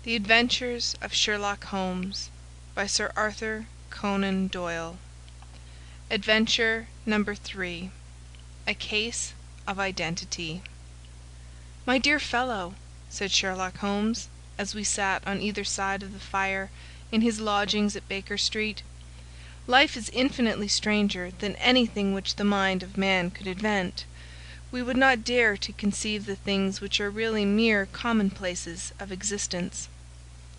The Adventures of Sherlock Holmes by Sir Arthur Conan Doyle. Adventure number 3. A Case of Identity. "My dear fellow," said Sherlock Holmes, as we sat on either side of the fire in his lodgings at Baker Street, "life is infinitely stranger than anything which the mind of man could invent. We would not dare to conceive the things which are really mere commonplaces of existence.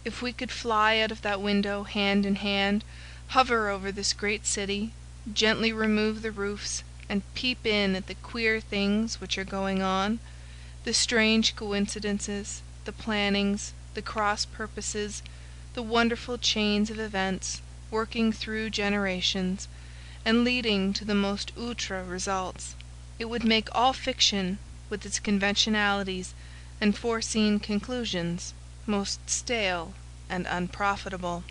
If we could fly out of that window hand in hand, hover over this great city, gently remove the roofs, and peep in at the queer things which are going on, the strange coincidences, the plannings, the cross purposes, the wonderful chains of events, working through generations, and leading to the most outre results, it would make all fiction, with its conventionalities and foreseen conclusions, most stale and unprofitable."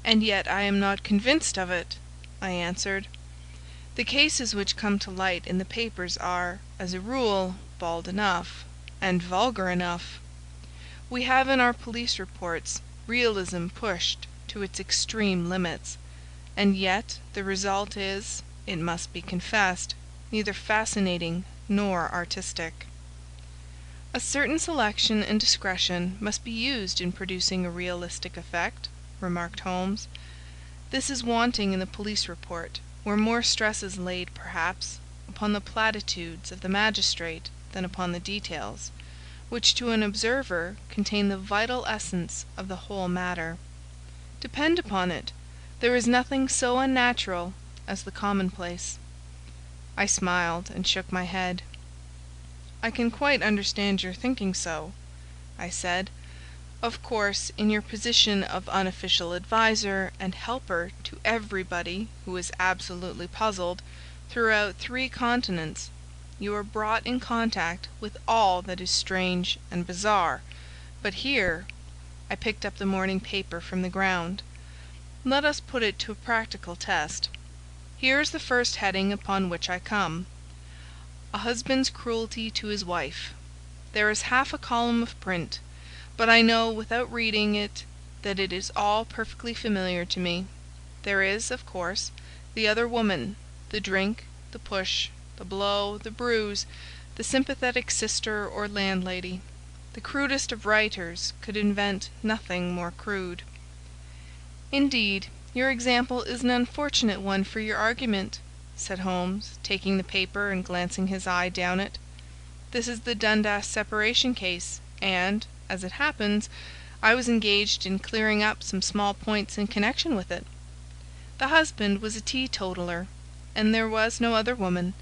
"And yet I am not convinced of it," I answered. "The cases which come to light in the papers are, as a rule, bald enough, and vulgar enough. We have in our police reports realism pushed to its extreme limits, and yet the result is, it must be confessed, neither fascinating nor artistic." "A certain selection and discretion must be used in producing a realistic effect," remarked Holmes. "This is wanting in the police report, where more stress is laid, perhaps, upon the platitudes of the magistrate than upon the details, which to an observer contain the vital essence of the whole matter. Depend upon it, there is nothing so unnatural as the commonplace." I smiled and shook my head. "I can quite understand your thinking so," I said. "Of course, in your position of unofficial adviser and helper to everybody who is absolutely puzzled, throughout 3 continents, you are brought in contact with all that is strange and bizarre. But here—" I picked up the morning paper from the ground. "Let us put it to a practical test. Here is the first heading upon which I come: 'A husband's cruelty to his wife.' There is half a column of print, but I know without reading it that it is all perfectly familiar to me. There is, of course, the other woman, the drink, the push, the blow, the bruise, the sympathetic sister or landlady. The crudest of writers could invent nothing more crude." "Indeed, your example is an unfortunate one for your argument," said Holmes, taking the paper and glancing his eye down it. "This is the Dundas separation case, and, as it happens, I was engaged in clearing up some small points in connection with it. The husband was a teetotaler, and there was no other woman,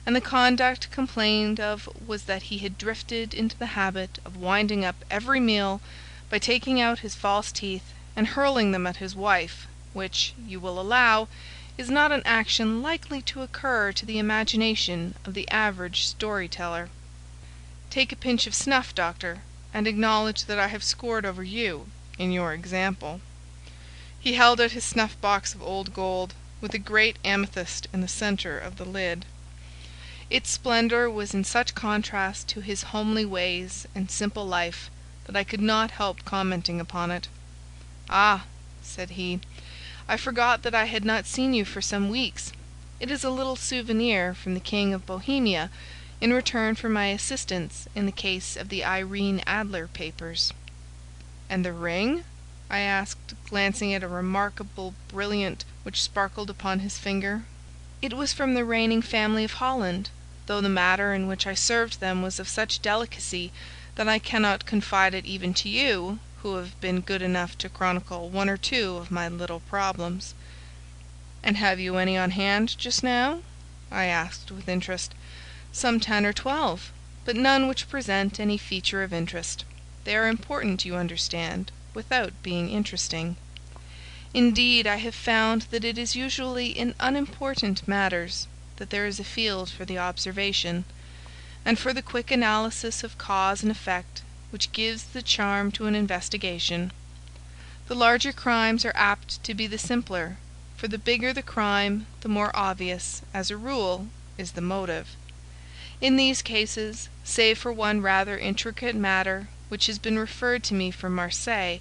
and the conduct complained of was that he had drifted into the habit of winding up every meal by taking out his false teeth and hurling them at his wife, which, you will allow, is not an action likely to occur to the imagination of the average story-teller. Take a pinch of snuff, doctor, and acknowledge that I have scored over you in your example." He held out his snuff-box of old gold, with a great amethyst in the centre of the lid. Its splendour was in such contrast to his homely ways and simple life that I could not help commenting upon it. "Ah," said he, "I forgot that I had not seen you for some weeks. It is a little souvenir from the King of Bohemia, in return for my assistance in the case of the Irene Adler papers." "And the ring?" I asked, glancing at a remarkable brilliant which sparkled upon his finger. "It was from the reigning family of Holland, though the matter in which I served them was of such delicacy that I cannot confide it even to you, who have been good enough to chronicle 1 or 2 of my little problems." "And have you any on hand just now?" I asked with interest. "Some 10 or 12, but none which present any feature of interest. They are important, you understand, without being interesting. Indeed, I have found that it is usually in unimportant matters that there is a field for the observation, and for the quick analysis of cause and effect which gives the charm to an investigation. The larger crimes are apt to be the simpler, for the bigger the crime, the more obvious, as a rule, is the motive. In these cases, save for one rather intricate matter which has been referred to me from Marseilles,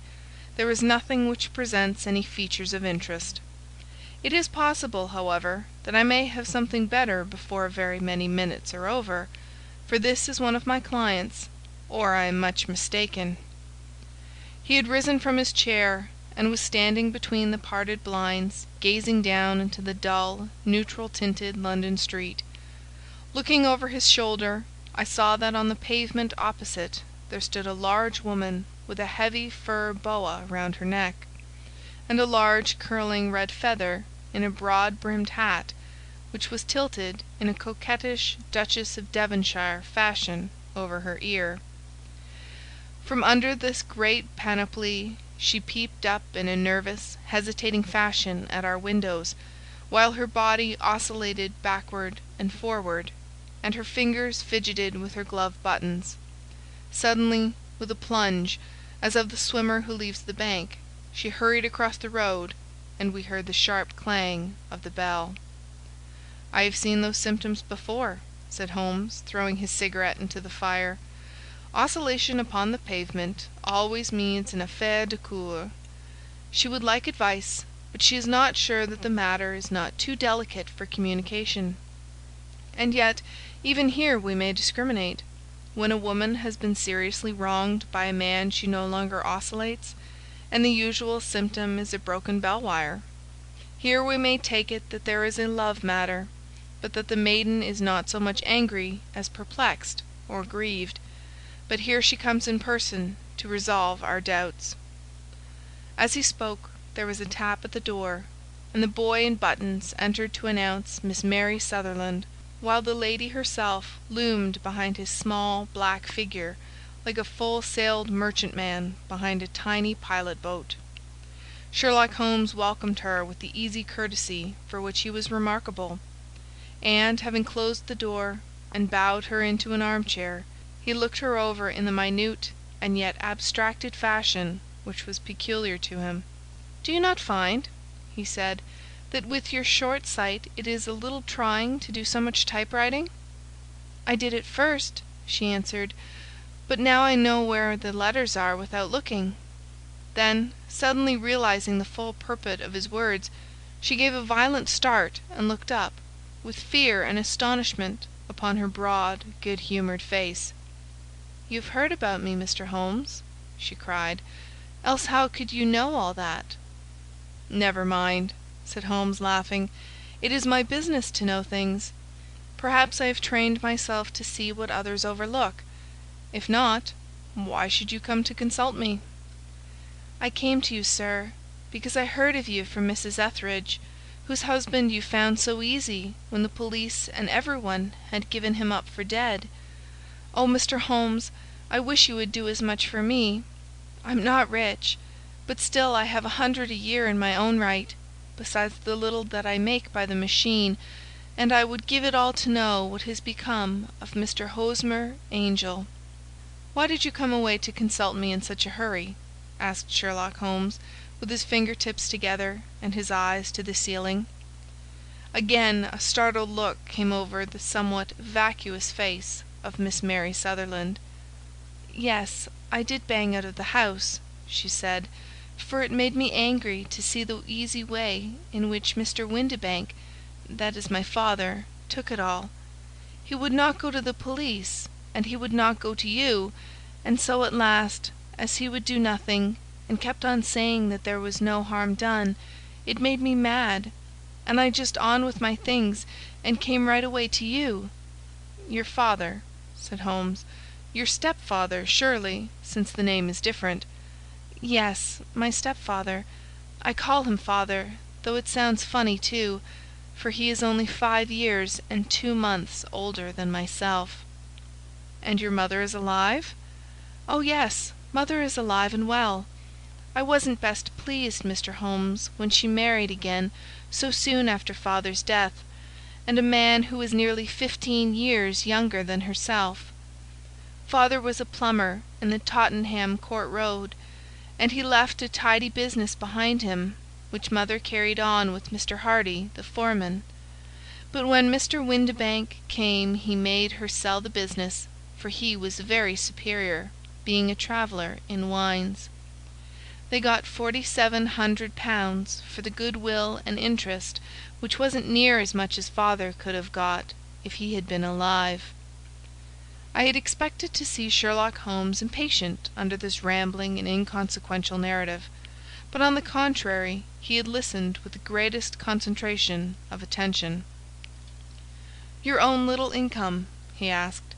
there is nothing which presents any features of interest. It is possible, however, that I may have something better before very many minutes are over, for this is one of my clients, or I am much mistaken." He had risen from his chair, and was standing between the parted blinds, gazing down into the dull, neutral-tinted London street. Looking over his shoulder, I saw that on the pavement opposite there stood a large woman with a heavy fur boa round her neck, and a large curling red feather in a broad-brimmed hat, which was tilted in a coquettish Duchess of Devonshire fashion over her ear. From under this great panoply she peeped up in a nervous, hesitating fashion at our windows, while her body oscillated backward and forward, and her fingers fidgeted with her glove buttons. Suddenly, with a plunge, as of the swimmer who leaves the bank, she hurried across the road, and we heard the sharp clang of the bell. "I have seen those symptoms before," said Holmes, throwing his cigarette into the fire. "Oscillation upon the pavement always means an affaire de coeur. She would like advice, but she is not sure that the matter is not too delicate for communication. And yet, even here we may discriminate. When a woman has been seriously wronged by a man she no longer oscillates, and the usual symptom is a broken bell-wire. Here we may take it that there is a love matter, but that the maiden is not so much angry as perplexed or grieved. But here she comes in person to resolve our doubts." As he spoke, there was a tap at the door, and the boy in buttons entered to announce Miss Mary Sutherland, while the lady herself loomed behind his small black figure like a full-sailed merchantman behind a tiny pilot-boat. Sherlock Holmes welcomed her with the easy courtesy for which he was remarkable, and, having closed the door and bowed her into an armchair, he looked her over in the minute and yet abstracted fashion which was peculiar to him. "Do you not find," he said, "that with your short sight it is a little trying to do so much typewriting?" "I did at first," she answered, "but now I know where the letters are without looking." Then, suddenly realizing the full purport of his words, she gave a violent start and looked up, with fear and astonishment upon her broad, good-humoured face. "You have heard about me, Mr. Holmes?" she cried. "Else how could you know all that?" "Never mind," said Holmes, laughing. "It is my business to know things. Perhaps I have trained myself to see what others overlook. If not, why should you come to consult me?" "I came to you, sir, because I heard of you from Mrs. Etheridge, whose husband you found so easy when the police and everyone had given him up for dead. Oh, Mr. Holmes, I wish you would do as much for me. I'm not rich, but still I have 100 a year in my own right, besides the little that I make by the machine, and I would give it all to know what has become of Mr. Hosmer Angel." "Why did you come away to consult me in such a hurry?" asked Sherlock Holmes, with his finger-tips together and his eyes to the ceiling. Again a startled look came over the somewhat vacuous face of Miss Mary Sutherland. "Yes, I did bang out of the house," she said, "for it made me angry to see the easy way in which Mr. Windibank, that is my father, took it all. He would not go to the police, and he would not go to you, and so at last, as he would do nothing, and kept on saying that there was no harm done, it made me mad, and I just on with my things, and came right away to you." "Your father," said Holmes. "Your stepfather, surely, since the name is different." "Yes, my stepfather. I call him father, though it sounds funny too, for he is only 5 years and 2 months older than myself." "And your mother is alive?" "Oh yes, mother is alive and well. I wasn't best pleased, Mr. Holmes, when she married again so soon after father's death, and a man who was nearly 15 years younger than herself. Father was a plumber in the Tottenham Court Road, and he left a tidy business behind him, which mother carried on with Mr. Hardy, the foreman. But when Mr. Windibank came he made her sell the business, for he was very superior. being a traveller in wines. They got £4,700 for the goodwill and interest, which wasn't near as much as father could have got if he had been alive. I had expected to see Sherlock Holmes impatient under this rambling and inconsequential narrative, but on the contrary he had listened with the greatest concentration of attention. "Your own little income?" he asked.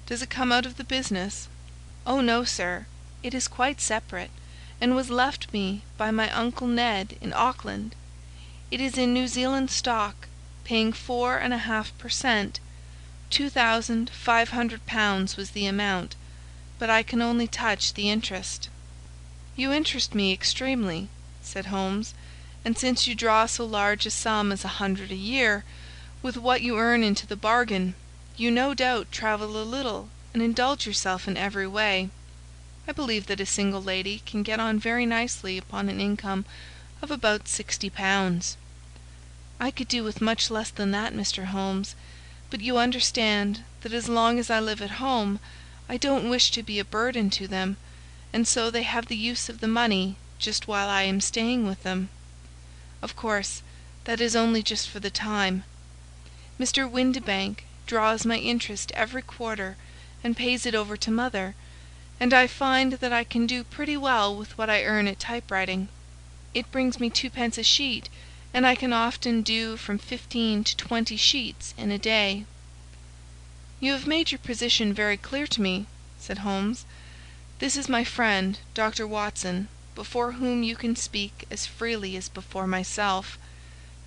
"Does it come out of the business?" "Oh no, sir. It is quite separate, and was left me by my Uncle Ned in Auckland. It is in New Zealand stock, paying 4½ per cent. £2,500 was the amount, but I can only touch the interest." "You interest me extremely," said Holmes, "and since you draw so large a sum as 100 a year, with what you earn into the bargain, you no doubt travel a little and indulge yourself in every way. I believe that a single lady can get on very nicely upon an income of about £60. "I could do with much less than that, Mr. Holmes, but you understand that as long as I live at home I don't wish to be a burden to them, and so they have the use of the money just while I am staying with them. Of course, that is only just for the time. Mr. Windibank draws my interest every quarter and pays it over to mother, and I find that I can do pretty well with what I earn at typewriting. It brings me 2d. a sheet, and I can often do from 15 to 20 sheets in a day." "You have made your position very clear to me," said Holmes. "This is my friend, Dr. Watson, before whom you can speak as freely as before myself.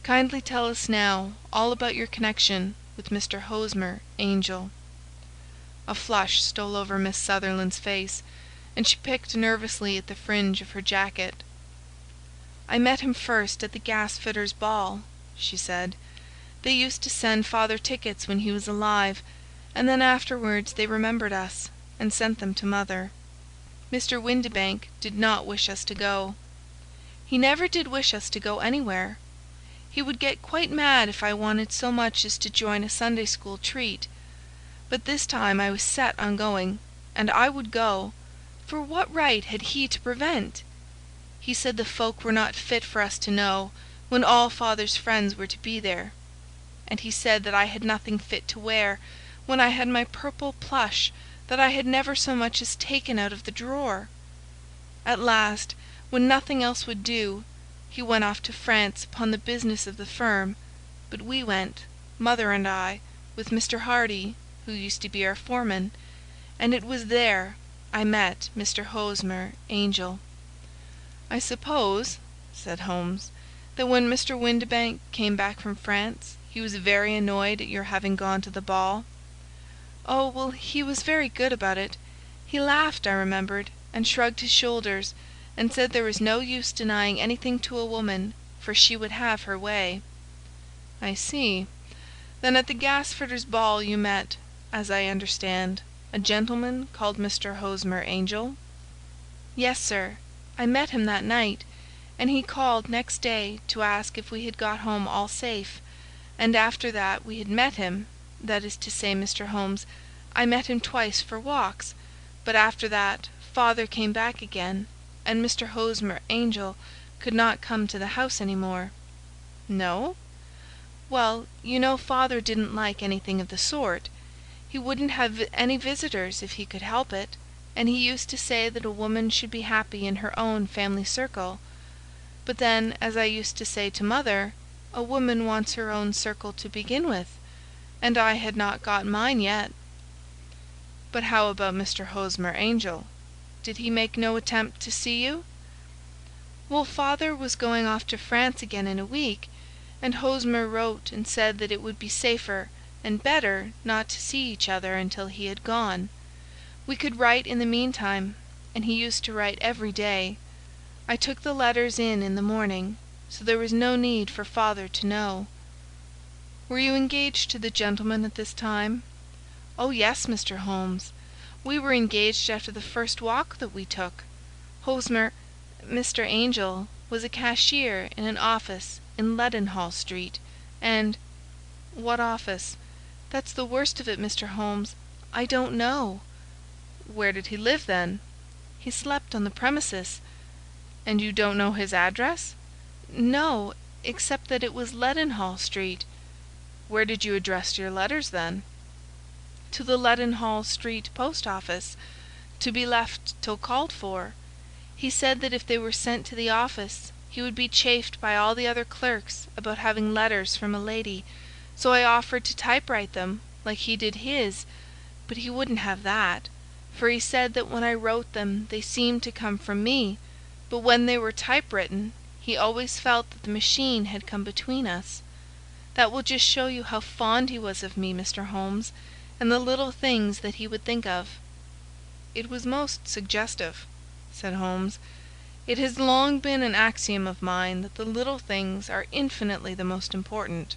Kindly tell us now all about your connection with Mr. Hosmer Angel." A flush stole over Miss Sutherland's face, and she picked nervously at the fringe of her jacket. "I met him first at the gasfitters' ball," she said. "They used to send father tickets when he was alive, and then afterwards they remembered us, and sent them to mother. Mr. Windibank did not wish us to go. He never did wish us to go anywhere. He would get quite mad if I wanted so much as to join a Sunday school treat. But this time I was set on going, and I would go, for what right had he to prevent? He said the folk were not fit for us to know, when all father's friends were to be there. And he said that I had nothing fit to wear, when I had my purple plush that I had never so much as taken out of the drawer. At last, when nothing else would do, he went off to France upon the business of the firm, but we went, mother and I, with Mr. Hardy, who used to be our foreman, and it was there I met Mr. Hosmer Angel." "I suppose," said Holmes, "that when Mr. Windibank came back from France he was very annoyed at your having gone to the ball." "Oh, well, he was very good about it. He laughed, I remembered, and shrugged his shoulders, and said there was no use denying anything to a woman, for she would have her way." "I see. Then at the gasfitters' ball you met, as I understand, a gentleman called Mr. Hosmer Angel?" "Yes, sir. I met him that night, and he called next day to ask if we had got home all safe, and after that we had met him, that is to say, Mr. Holmes, I met him twice for walks, but after that father came back again, and Mr. Hosmer Angel could not come to the house any more." "No?" "Well, you know father didn't like anything of the sort. He wouldn't have any visitors if he could help it, and he used to say that a woman should be happy in her own family circle. But then, as I used to say to mother, a woman wants her own circle to begin with, and I had not got mine yet." "But how about Mr. Hosmer Angel? Did he make no attempt to see you?" "Well, father was going off to France again in a week, and Hosmer wrote and said that it would be safer and better not to see each other until he had gone. We could write in the meantime, and he used to write every day. I took the letters in the morning, so there was no need for father to know." "Were you engaged to the gentleman at this time?" "Oh yes, Mr. Holmes. We were engaged after the first walk that we took. Mr. Angel was a cashier in an office in Leadenhall Street, and—" "What office? That's the worst of it, Mr. Holmes. I don't know." "Where did he live, then?" "He slept on the premises." "And you don't know his address?" "No, except that it was Leadenhall Street." "Where did you address your letters, then?" "To the Leadenhall Street post office, to be left till called for. He said that if they were sent to the office, he would be chaffed by all the other clerks about having letters from a lady, so I offered to typewrite them, like he did his, but he wouldn't have that, for he said that when I wrote them they seemed to come from me, but when they were typewritten he always felt that the machine had come between us. That will just show you how fond he was of me, Mr. Holmes, and the little things that he would think of." "It was most suggestive," said Holmes. "It has long been an axiom of mine that the little things are infinitely the most important.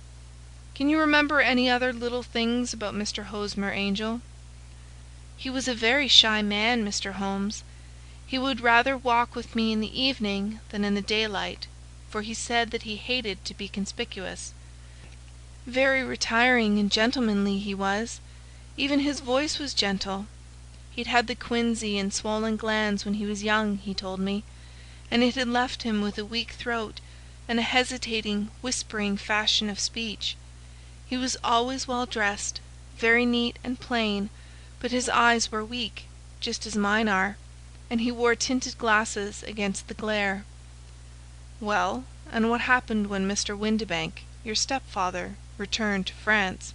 Can you remember any other little things about Mr. Hosmer Angel?" "He was a very shy man, Mr. Holmes. He would rather walk with me in the evening than in the daylight, for he said that he hated to be conspicuous. Very retiring and gentlemanly he was. Even his voice was gentle. He'd had the quinsy and swollen glands when he was young, he told me, and it had left him with a weak throat and a hesitating, whispering fashion of speech. He was always well dressed, very neat and plain, but his eyes were weak, just as mine are, and he wore tinted glasses against the glare." "Well, and what happened when Mr. Windibank, your stepfather, returned to France?"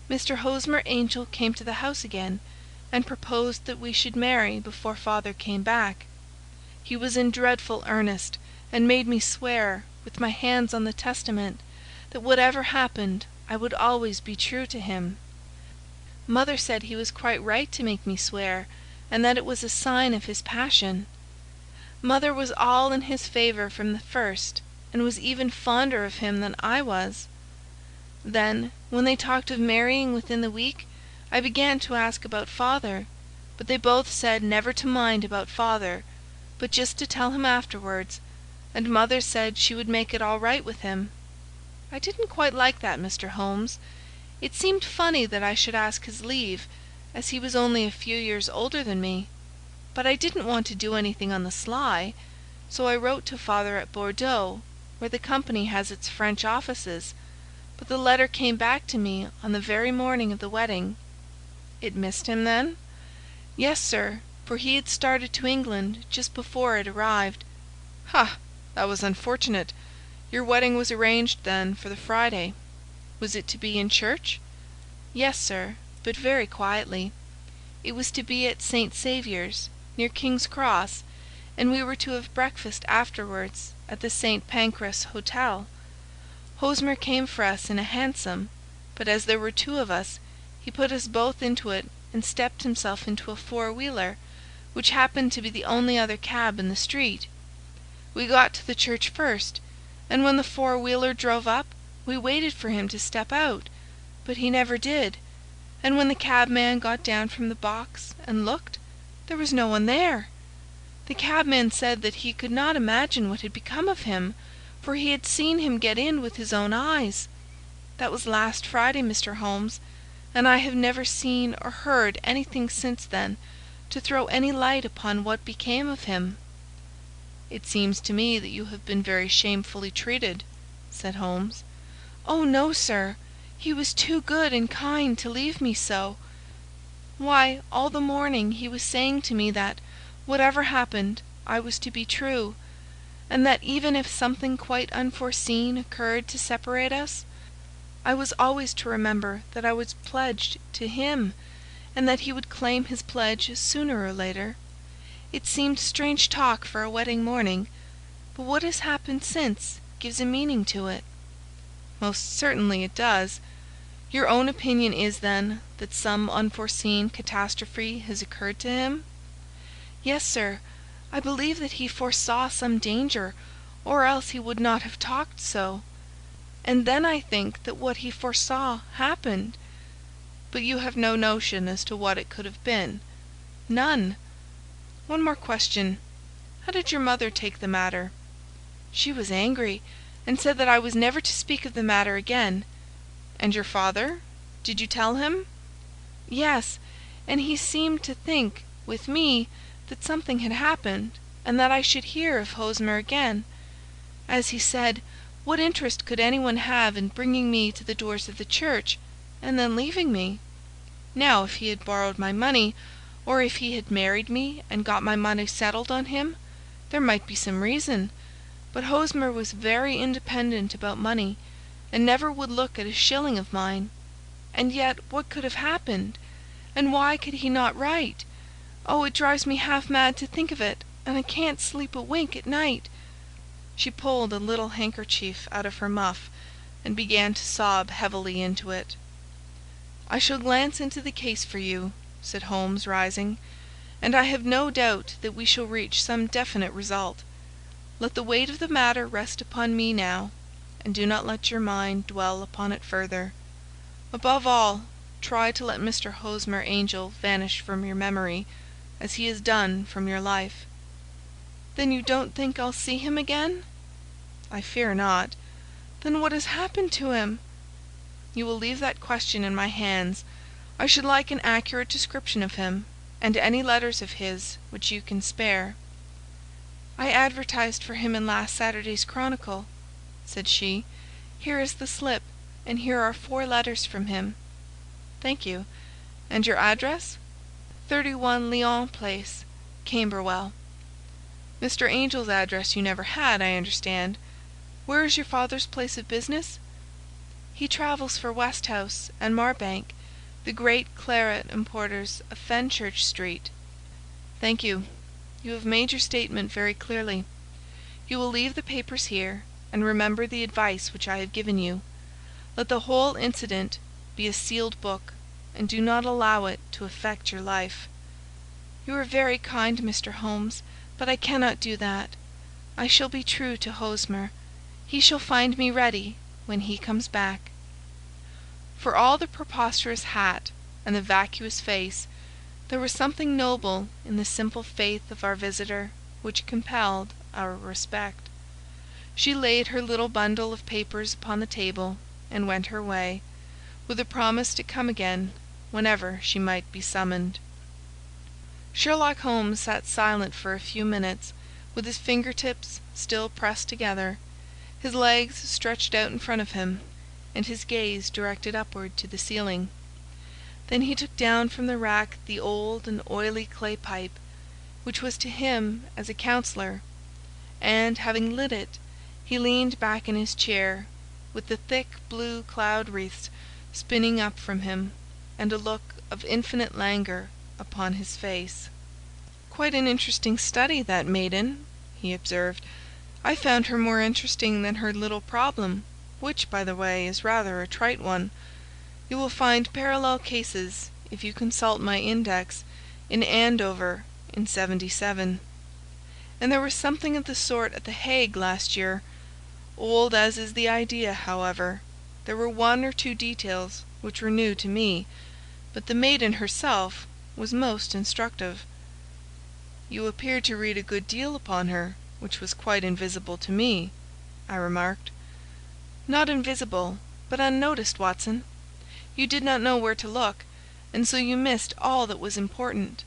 "Mr. Hosmer Angel came to the house again, and proposed that we should marry before father came back. He was in dreadful earnest, and made me swear, with my hands on the testament, that whatever happened I would always be true to him. Mother said he was quite right to make me swear, and that it was a sign of his passion. Mother was all in his favour from the first, and was even fonder of him than I was. Then, when they talked of marrying within the week, I began to ask about father, but they both said never to mind about father, but just to tell him afterwards, and mother said she would make it all right with him. I didn't quite like that, Mr. Holmes. It seemed funny that I should ask his leave, as he was only a few years older than me, but I didn't want to do anything on the sly, so I wrote to father at Bordeaux, where the company has its French offices, but the letter came back to me on the very morning of the wedding." "It missed him, then?" "Yes, sir, for he had started to England just before it arrived." "Ha! That was unfortunate. Your wedding was arranged, then, for the Friday. Was it to be in church?" "Yes, sir, but very quietly. It was to be at St. Saviour's, near King's Cross, and we were to have breakfast afterwards at the St. Pancras Hotel. Hosmer came for us in a hansom, but as there were two of us, he put us both into it and stepped himself into a four-wheeler, which happened to be the only other cab in the street. We got to the church first, and when the four-wheeler drove up, we waited for him to step out, but he never did, and when the cabman got down from the box and looked, there was no one there. The cabman said that he could not imagine what had become of him, for he had seen him get in with his own eyes. That was last Friday, Mr. Holmes, and I have never seen or heard anything since then to throw any light upon what became of him." "It seems to me that you have been very shamefully treated," said Holmes. "Oh, no, sir. He was too good and kind to leave me so. Why, all the morning he was saying to me that, whatever happened, I was to be true, and that even if something quite unforeseen occurred to separate us, I was always to remember that I was pledged to him, and that he would claim his pledge sooner or later. It seemed strange talk for a wedding morning, but what has happened since gives a meaning to it." "Most certainly it does. Your own opinion is, then, that some unforeseen catastrophe has occurred to him?" "Yes, sir. I believe that he foresaw some danger, or else he would not have talked so. And then I think that what he foresaw happened." "But you have no notion as to what it could have been?" "None." "One more question. How did your mother take the matter?" "She was angry, and said that I was never to speak of the matter again." "And your father? Did you tell him?" "Yes, and he seemed to think, with me, that something had happened, and that I should hear of Hosmer again. As he said, what interest could anyone have in bringing me to the doors of the church, and then leaving me? Now, if he had borrowed my money, or if he had married me and got my money settled on him, there might be some reason. But Hosmer was very independent about money, and never would look at a shilling of mine. And yet what could have happened? And why could he not write? Oh, it drives me half mad to think of it, and I can't sleep a wink at night." She pulled a little handkerchief out of her muff, and began to sob heavily into it. "I shall glance into the case for you," said Holmes, rising, "and I have no doubt that we shall reach some definite result. Let the weight of the matter rest upon me now, and do not let your mind dwell upon it further. Above all, try to let Mr. Hosmer Angel vanish from your memory, as he has done from your life." "Then you don't think I'll see him again?" "I fear not." "Then what has happened to him?" "You will leave that question in my hands. I should like an accurate description of him, and any letters of his which you can spare." "I advertised for him in last Saturday's Chronicle," said she. "Here is the slip, and here are 4 letters from him." "Thank you. And your address?" 31 Lyon Place, Camberwell. "Mr. Angel's address you never had, I understand. Where is your father's place of business?" "He travels for Westhouse and Marbank, the great claret importers of Fenchurch Street." "Thank you. You have made your statement very clearly. You will leave the papers here, and remember the advice which I have given you. Let the whole incident be a sealed book, and do not allow it to affect your life." "You are very kind, Mr. Holmes, but I cannot do that. I shall be true to Hosmer. He shall find me ready when he comes back." For all the preposterous hat and the vacuous face, there was something noble in the simple faith of our visitor which compelled our respect. She laid her little bundle of papers upon the table, and went her way, with a promise to come again whenever she might be summoned. Sherlock Holmes sat silent for a few minutes, with his finger-tips still pressed together, his legs stretched out in front of him, and his gaze directed upward to the ceiling. Then he took down from the rack the old and oily clay pipe, which was to him as a counsellor, and, having lit it, he leaned back in his chair, with the thick blue cloud-wreaths spinning up from him, and a look of infinite languor upon his face. "Quite an interesting study, that maiden," he observed. "I found her more interesting than her little problem, which, by the way, is rather a trite one. You will find parallel cases, if you consult my index, in Andover in '77. And there was something of the sort at The Hague last year. Old as is the idea, however, there were 1 or 2 details which were new to me, but the maiden herself was most instructive." "You appeared to read a good deal upon her, which was quite invisible to me," I remarked. "Not invisible, but unnoticed, Watson. You did not know where to look, and so you missed all that was important.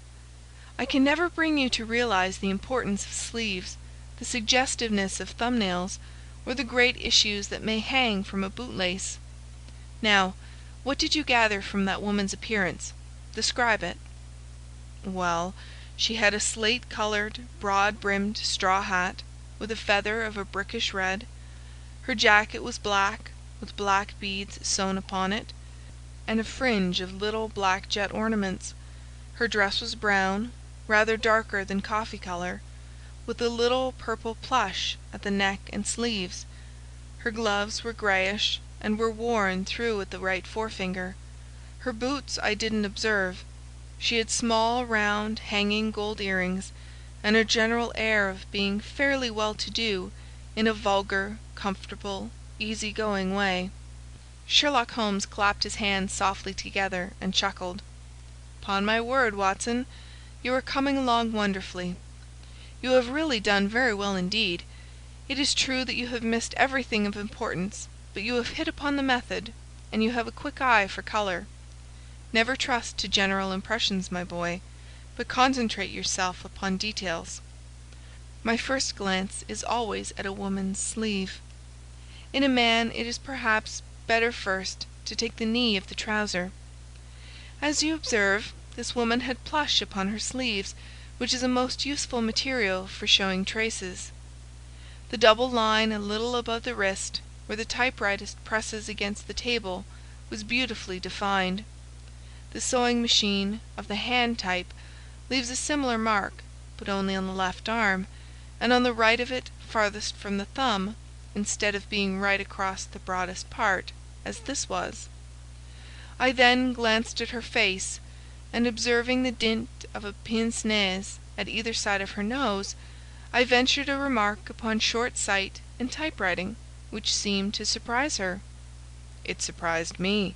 I can never bring you to realize the importance of sleeves, the suggestiveness of thumb-nails, or the great issues that may hang from a bootlace. Now, what did you gather from that woman's appearance? Describe it." "Well, she had a slate-coloured, broad-brimmed straw hat, with a feather of a brickish red. Her jacket was black, with black beads sewn upon it, and a fringe of little black jet ornaments. Her dress was brown, rather darker than coffee colour, with a little purple plush at the neck and sleeves. Her gloves were greyish, and were worn through at the right forefinger. Her boots I didn't observe. She had small, round, hanging gold earrings, and a general air of being fairly well-to-do in a vulgar, comfortable, easy-going way." Sherlock Holmes clapped his hands softly together and chuckled. "'Pon my word, Watson, you are coming along wonderfully. You have really done very well indeed. It is true that you have missed everything of importance, but you have hit upon the method, and you have a quick eye for colour. Never trust to general impressions, my boy, but concentrate yourself upon details. My first glance is always at a woman's sleeve. In a man it is perhaps better first to take the knee of the trouser. As you observe, this woman had plush upon her sleeves, which is a most useful material for showing traces. The double line a little above the wrist, where the typewriter presses against the table, was beautifully defined. The sewing machine of the hand type leaves a similar mark, but only on the left arm, and on the right of it farthest from the thumb, instead of being right across the broadest part, as this was. I then glanced at her face, and observing the dint of a pince nez at either side of her nose, I ventured a remark upon short sight and typewriting, which seemed to surprise her. It surprised me.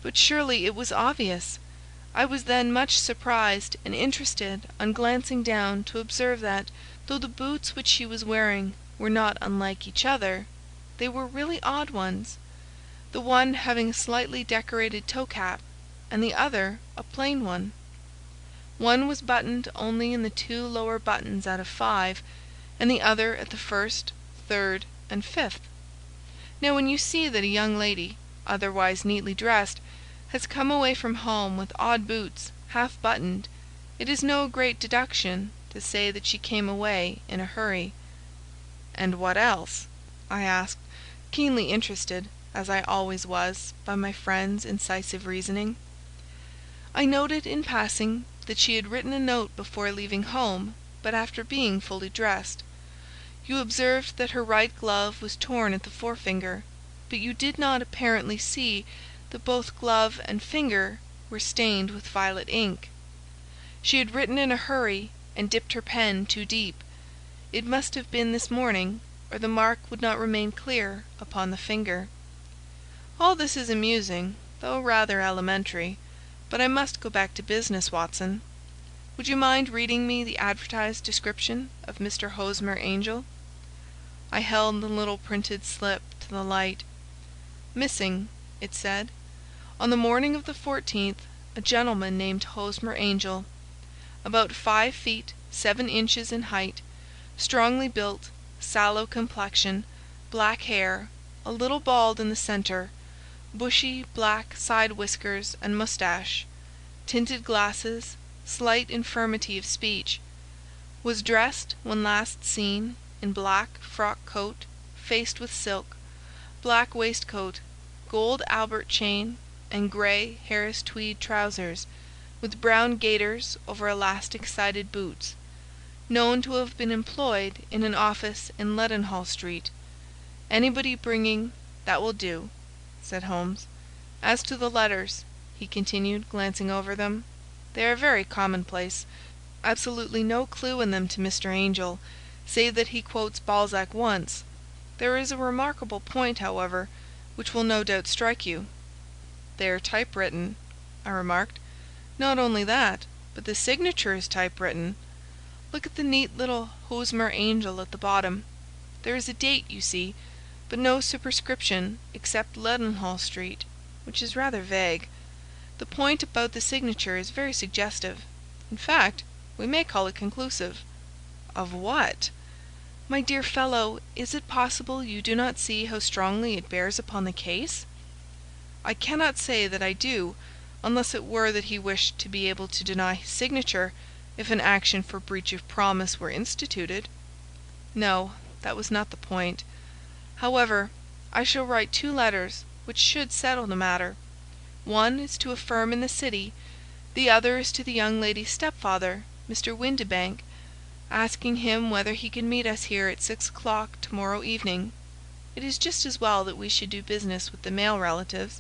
But surely it was obvious. I was then much surprised and interested on glancing down to observe that, though the boots which she was wearing were not unlike each other, they were really odd ones, the one having a slightly decorated toe-cap, and the other a plain one. One was buttoned only in the 2 lower buttons out of 5, and the other at the 1st, 3rd, and 5th. Now when you see that a young lady, otherwise neatly dressed, has come away from home with odd boots, half buttoned, it is no great deduction to say that she came away in a hurry. "And what else?" I asked, keenly interested, as I always was, by my friend's incisive reasoning. I noted in passing that she had written a note before leaving home, but after being fully dressed. You observed that her right glove was torn at the forefinger, but you did not apparently see that both glove and finger were stained with violet ink. She had written in a hurry and dipped her pen too deep. It must have been this morning, or the mark would not remain clear upon the finger. All this is amusing, though rather elementary, but I must go back to business, Watson. Would you mind reading me the advertised description of Mr. Hosmer Angel? I held the little printed slip to the light. "Missing," it said, "on the morning of the 14th, a gentleman named Hosmer Angel, about 5 feet 7 inches in height, strongly built, sallow complexion, black hair, a little bald in the centre, bushy black side whiskers and moustache, tinted glasses, slight infirmity of speech, was dressed when last seen in black frock coat faced with silk, black waistcoat, gold Albert chain, and grey Harris tweed trousers, with brown gaiters over elastic-sided boots, known to have been employed in an office in Leadenhall Street. Anybody bringing—" "That will do," said Holmes. "As to the letters," he continued, glancing over them, "they are very commonplace. Absolutely no clue in them to Mr. Angel, save that he quotes Balzac once. There is a remarkable point, however, which will no doubt strike you." "They are typewritten," I remarked. "Not only that, but the signature is typewritten. Look at the neat little Hosmer Angel at the bottom. There is a date, you see, but no superscription except Leadenhall Street, which is rather vague. The point about the signature is very suggestive. In fact, we may call it conclusive." "Of what?" "My dear fellow, is it possible you do not see how strongly it bears upon the case?" "I cannot say that I do, unless it were that he wished to be able to deny his signature if an action for breach of promise were instituted. No, that was not the point. However, I shall write 2 letters which should settle the matter. One is to a firm in the city, the other is to the young lady's stepfather, Mr. Windibank, asking him whether he can meet us here at 6 o'clock tomorrow evening. It is just as well that we should do business with the male relatives.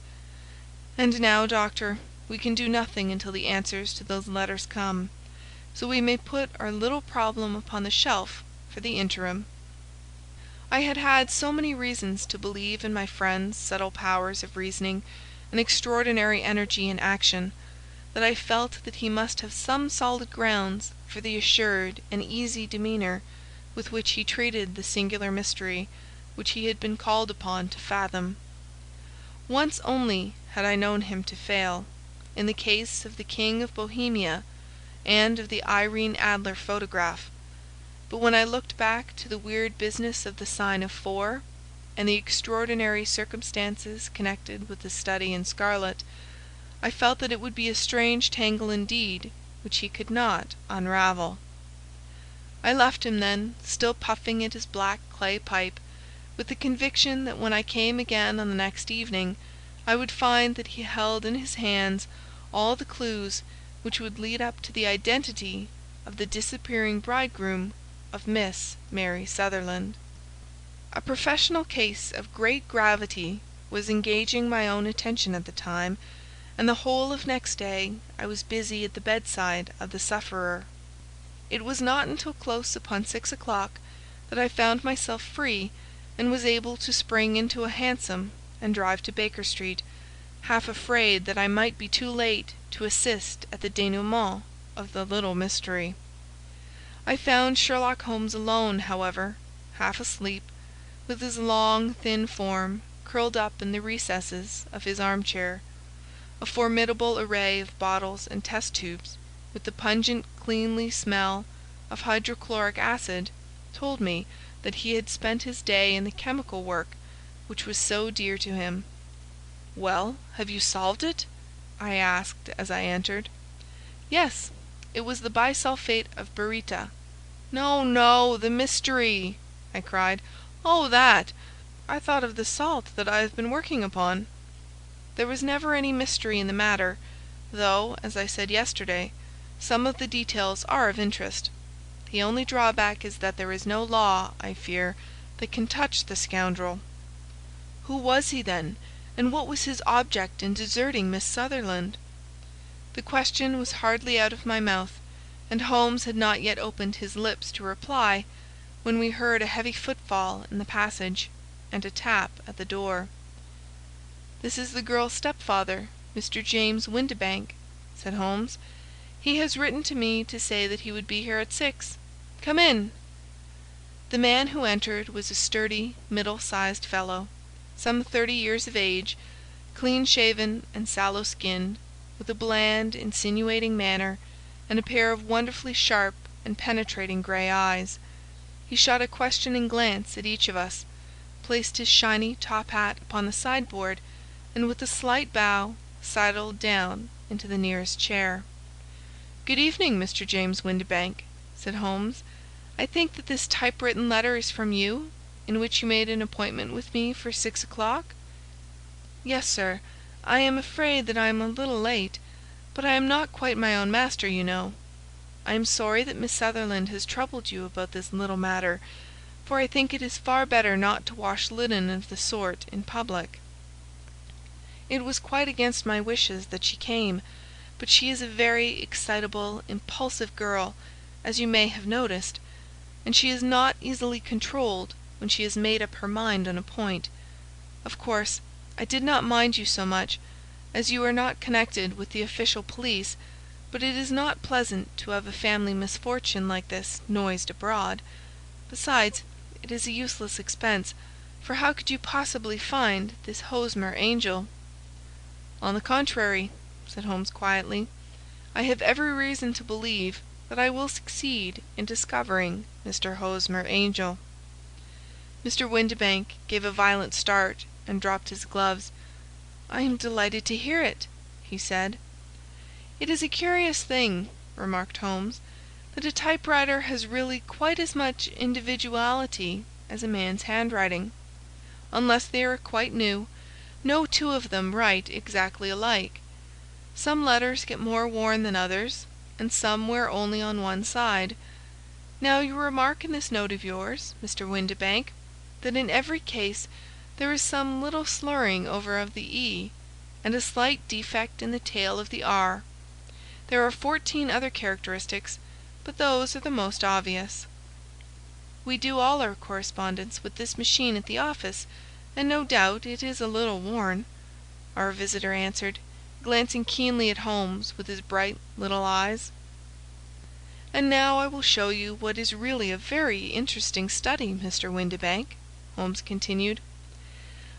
And now, doctor, we can do nothing until the answers to those letters come, so we may put our little problem upon the shelf for the interim." I had had so many reasons to believe in my friend's subtle powers of reasoning and extraordinary energy in action, that I felt that he must have some solid grounds for the assured and easy demeanour with which he treated the singular mystery which he had been called upon to fathom. Once only had I known him to fail. in the case of the King of Bohemia and of the Irene Adler photograph. But when I looked back to the weird business of the sign of 4, and the extraordinary circumstances connected with the study in scarlet, I felt that it would be a strange tangle indeed which he could not unravel. I left him then, still puffing at his black clay pipe, with the conviction that when I came again on the next evening, I would find that he held in his hands all the clues which would lead up to the identity of the disappearing bridegroom of Miss Mary Sutherland. A professional case of great gravity was engaging my own attention at the time, and the whole of next day I was busy at the bedside of the sufferer. It was not until close upon 6 o'clock that I found myself free, and was able to spring into a hansom and drive to Baker Street, half afraid that I might be too late to assist at the denouement of the little mystery. I found Sherlock Holmes alone, however, half asleep, with his long, thin form curled up in the recesses of his armchair. A formidable array of bottles and test tubes, with the pungent cleanly smell of hydrochloric acid, told me that he had spent his day in the chemical work which was so dear to him. "Well, have you solved it?" I asked as I entered. "Yes, it was the bisulphate of baryta." "No, no, the mystery!" I cried. "Oh, that! I thought of the salt that I have been working upon." "There was never any mystery in the matter, though, as I said yesterday, some of the details are of interest. The only drawback is that there is no law, I fear, that can touch the scoundrel." "Who was he, then, and what was his object in deserting Miss Sutherland?" The question was hardly out of my mouth, and Holmes had not yet opened his lips to reply, when we heard a heavy footfall in the passage, and a tap at the door. "This is the girl's stepfather, Mr. James Windibank," said Holmes. "He has written to me to say that he would be here at 6. Come in." The man who entered was a sturdy, middle-sized fellow, some 30 years of age, clean-shaven and sallow-skinned, with a bland, insinuating manner, and a pair of wonderfully sharp and penetrating grey eyes. He shot a questioning glance at each of us, placed his shiny top hat upon the sideboard, and with a slight bow sidled down into the nearest chair. "Good evening, Mr. James Windibank," said Holmes. "I think that this typewritten letter is from you, in which you made an appointment with me for 6 o'clock?" "Yes, sir. I am afraid that I am a little late, but I am not quite my own master, you know. I am sorry that Miss Sutherland has troubled you about this little matter, for I think it is far better not to wash linen of the sort in public. It was quite against my wishes that she came, but she is a very excitable, impulsive girl, as you may have noticed, and she is not easily controlled when she has made up her mind on a point. Of course, I did not mind you so much, as you are not connected with the official police, but it is not pleasant to have a family misfortune like this noised abroad. Besides, it is a useless expense, for how could you possibly find this Hosmer Angel?" "On the contrary," said Holmes quietly, "I have every reason to believe that I will succeed in discovering Mr. Hosmer Angel." Mr. Windibank gave a violent start and dropped his gloves. "I am delighted to hear it," he said. "It is a curious thing," remarked Holmes, "that a typewriter has really quite as much individuality as a man's handwriting. Unless they are quite new, no two of them write exactly alike. Some letters get more worn than others, and some wear only on one side. Now you remark in this note of yours, Mr. Windibank, that in every case there is some little slurring over of the E, and a slight defect in the tail of the R. There are 14 other characteristics, but those are the most obvious." "We do all our correspondence with this machine at the office, and no doubt it is a little worn," our visitor answered, glancing keenly at Holmes with his bright little eyes. "And now I will show you what is really a very interesting study, Mr. Windibank," Holmes continued.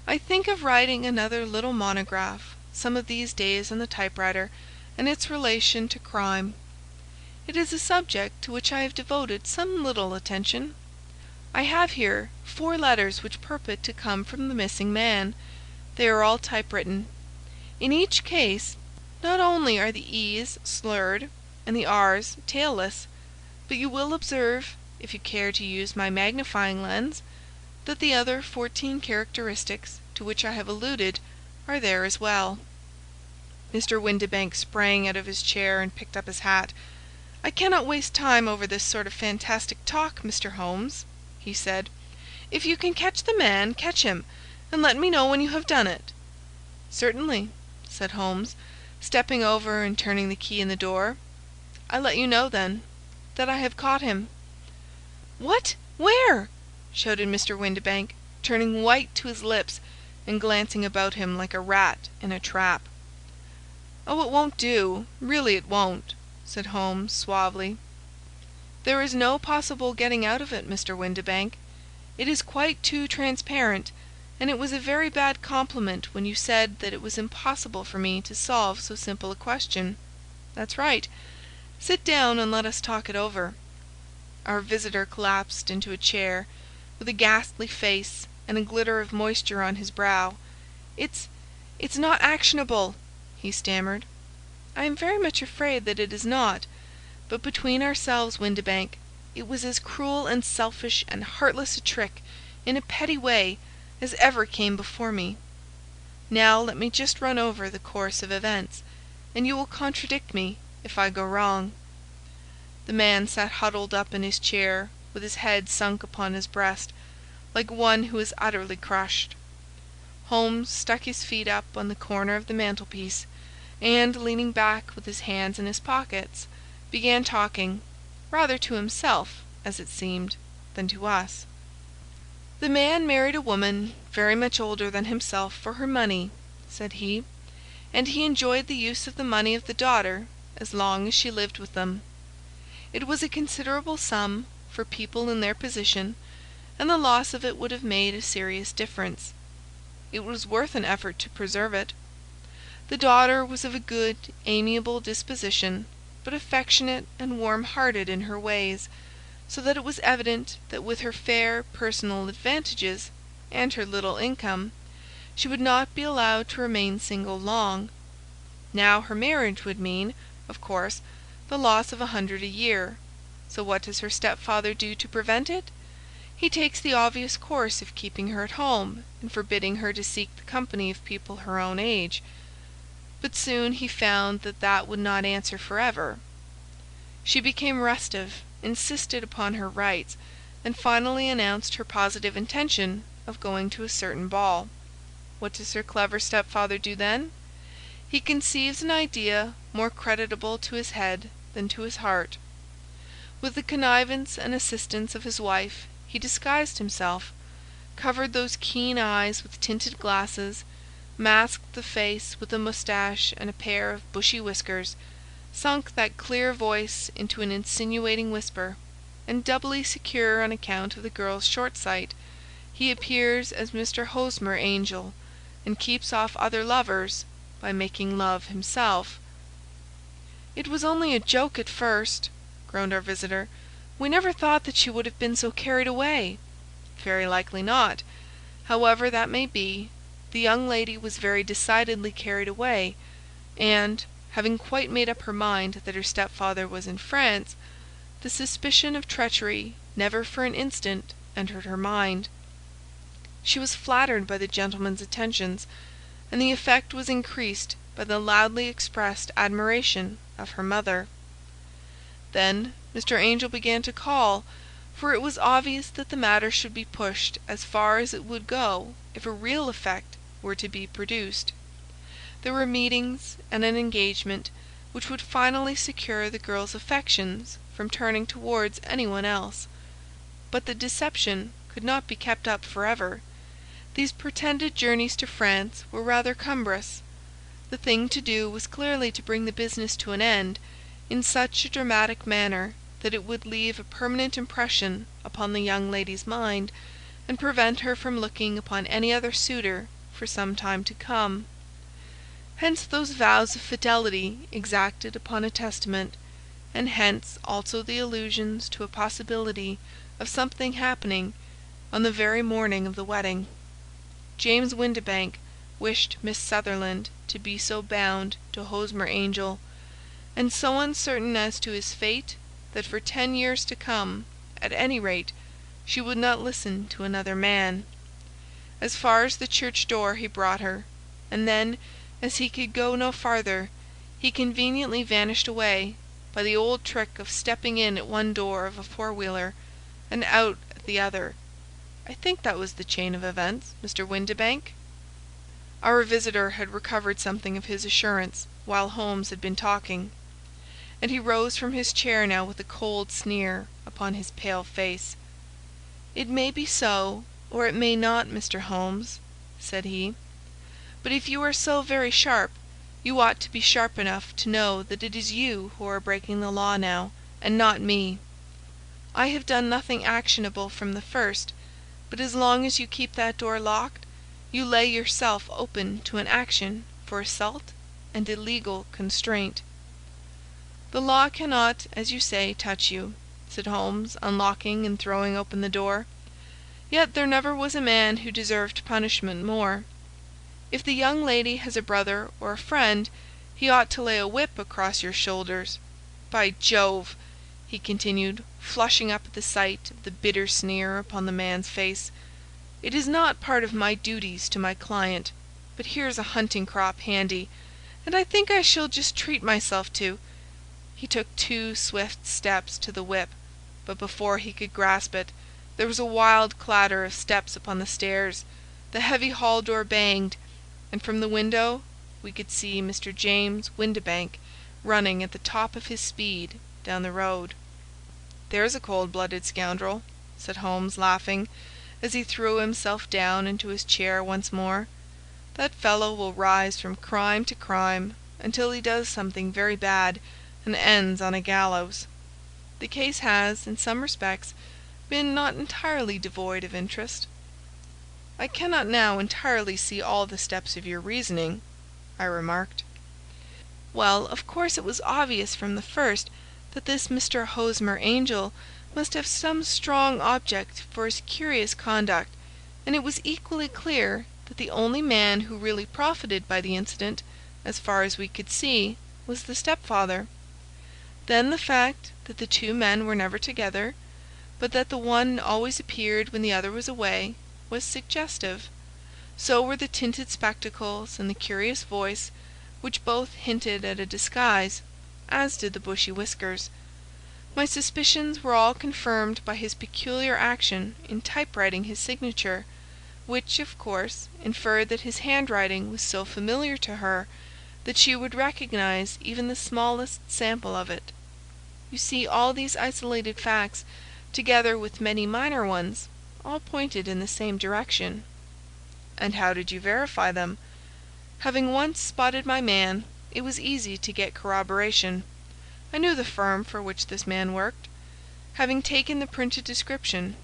"I think of writing another little monograph some of these days on the typewriter and its relation to crime. It is a subject to which I have devoted some little attention. I have here 4 letters which purport to come from the missing man. They are all typewritten. In each case, not only are the E's slurred and the R's tailless, but you will observe, if you care to use my magnifying lens, that the other 14 characteristics to which I have alluded are there as well." Mr. Windibank sprang out of his chair and picked up his hat. "I cannot waste time over this sort of fantastic talk, Mr. Holmes," he said. "If you can catch the man, catch him, and let me know when you have done it." "Certainly," said Holmes, stepping over and turning the key in the door. "I let you know, then, that I have caught him." "What? Where?" shouted Mr. Windibank, turning white to his lips and glancing about him like a rat in a trap. "Oh, it won't do, really it won't," said Holmes, suavely. "There is no possible getting out of it, Mr. Windibank. It is quite too transparent, and it was a very bad compliment when you said that it was impossible for me to solve so simple a question. That's right. Sit down and let us talk it over." Our visitor collapsed into a chair, with a ghastly face and a glitter of moisture on his brow. It's not actionable," he stammered. "I am very much afraid that it is not. But between ourselves, Windibank, it was as cruel and selfish and heartless a trick, in a petty way, as ever came before me. Now let me just run over the course of events, and you will contradict me if I go wrong." The man sat huddled up in his chair, with his head sunk upon his breast, like one who is utterly crushed. Holmes stuck his feet up on the corner of the mantelpiece, and, leaning back with his hands in his pockets, began talking, rather to himself, as it seemed, than to us. "The man married a woman very much older than himself for her money," said he, "and he enjoyed the use of the money of the daughter as long as she lived with them. It was a considerable sum for people in their position, and the loss of it would have made a serious difference. It was worth an effort to preserve it. The daughter was of a good, amiable disposition, but affectionate and warm-hearted in her ways, so that it was evident that with her fair personal advantages and her little income, she would not be allowed to remain single long. Now her marriage would mean, of course, the loss of 100 a year. So what does her stepfather do to prevent it? He takes the obvious course of keeping her at home and forbidding her to seek the company of people her own age. But soon he found that that would not answer forever. She became restive, insisted upon her rights, and finally announced her positive intention of going to a certain ball. What does her clever stepfather do then? He conceives an idea more creditable to his head than to his heart. With the connivance and assistance of his wife, he disguised himself, covered those keen eyes with tinted glasses, masked the face with a moustache and a pair of bushy whiskers, sunk that clear voice into an insinuating whisper, and doubly secure on account of the girl's short sight, he appears as Mr. Hosmer Angel, and keeps off other lovers by making love himself." "It was only a joke at first," groaned our visitor. "We never thought that she would have been so carried away." "Very likely not. However that may be, the young lady was very decidedly carried away, and, having quite made up her mind that her stepfather was in France, the suspicion of treachery never for an instant entered her mind. She was flattered by the gentleman's attentions, and the effect was increased by the loudly expressed admiration of her mother. Then Mr. Angel began to call, for it was obvious that the matter should be pushed as far as it would go if a real effect were to be produced. There were meetings and an engagement which would finally secure the girl's affections from turning towards anyone else. But the deception could not be kept up forever. These pretended journeys to France were rather cumbrous. The thing to do was clearly to bring the business to an end in such a dramatic manner that it would leave a permanent impression upon the young lady's mind, and prevent her from looking upon any other suitor for some time to come. Hence those vows of fidelity exacted upon a testament, and hence also the allusions to a possibility of something happening on the very morning of the wedding. James Windibank wished Miss Sutherland to be so bound to Hosmer Angel, and so uncertain as to his fate, that for 10 years to come, at any rate, she would not listen to another man. As far as the church door he brought her, and then, as he could go no farther, he conveniently vanished away, by the old trick of stepping in at one door of a four-wheeler, and out at the other. I think that was the chain of events, Mr. Windibank." Our visitor had recovered something of his assurance while Holmes had been talking, and he rose from his chair now with a cold sneer upon his pale face. "It may be so, or it may not, Mr. Holmes," said he. "But if you are so very sharp, you ought to be sharp enough to know that it is you who are breaking the law now, and not me. I have done nothing actionable from the first, but as long as you keep that door locked, you lay yourself open to an action for assault and illegal constraint." "The law cannot, as you say, touch you," said Holmes, unlocking and throwing open the door. "Yet there never was a man who deserved punishment more. If the young lady has a brother or a friend, he ought to lay a whip across your shoulders. By Jove!" he continued, flushing up at the sight of the bitter sneer upon the man's face, "it is not part of my duties to my client, but here's a hunting crop handy, and I think I shall just treat myself to—" He took 2 swift steps to the whip, but before he could grasp it, there was a wild clatter of steps upon the stairs, the heavy hall door banged, and from the window we could see Mr. James Windibank running at the top of his speed down the road. "There's a cold-blooded scoundrel," said Holmes, laughing, as he threw himself down into his chair once more. "That fellow will rise from crime to crime, until he does something very bad, and ends on a gallows. The case has, in some respects, been not entirely devoid of interest." "I cannot now entirely see all the steps of your reasoning," I remarked. "Well, of course it was obvious from the first that this Mr. Hosmer Angel must have some strong object for his curious conduct, and it was equally clear that the only man who really profited by the incident, as far as we could see, was the stepfather. Then the fact that the 2 men were never together, but that the one always appeared when the other was away, was suggestive. So were the tinted spectacles and the curious voice, which both hinted at a disguise, as did the bushy whiskers. My suspicions were all confirmed by his peculiar action in typewriting his signature, which, of course, inferred that his handwriting was so familiar to her that she would recognize even the smallest sample of it. You see, all these isolated facts, together with many minor ones, all pointed in the same direction." "And how did you verify them?" "Having once spotted my man, it was easy to get corroboration. I knew the firm for which this man worked. Having taken the printed description,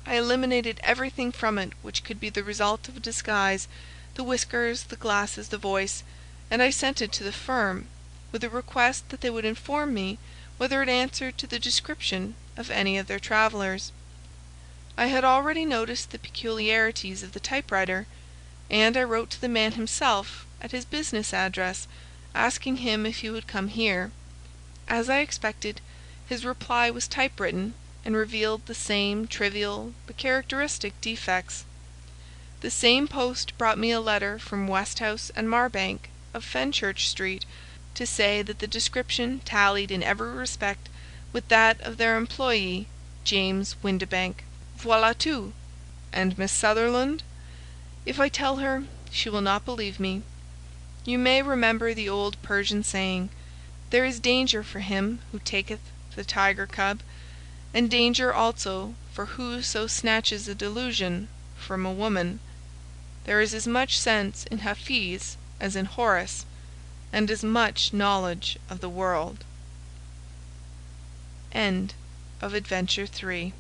I eliminated everything from it which could be the result of a disguise, the whiskers, the glasses, the voice, and I sent it to the firm, with a request that they would inform me whether it answered to the description of any of their travellers. I had already noticed the peculiarities of the typewriter, and I wrote to the man himself at his business address, asking him if he would come here. As I expected, his reply was typewritten, and revealed the same trivial but characteristic defects. The same post brought me a letter from Westhouse and Marbank, of Fenchurch Street, to say that the description tallied in every respect with that of their employee, James Windibank. Voilà tout." "And Miss Sutherland?" "If I tell her, she will not believe me. You may remember the old Persian saying, 'There is danger for him who taketh the tiger cub, and danger also for whoso snatches a delusion from a woman.' There is as much sense in Hafiz as in Horace, and as much knowledge of the world." End of Adventure 3.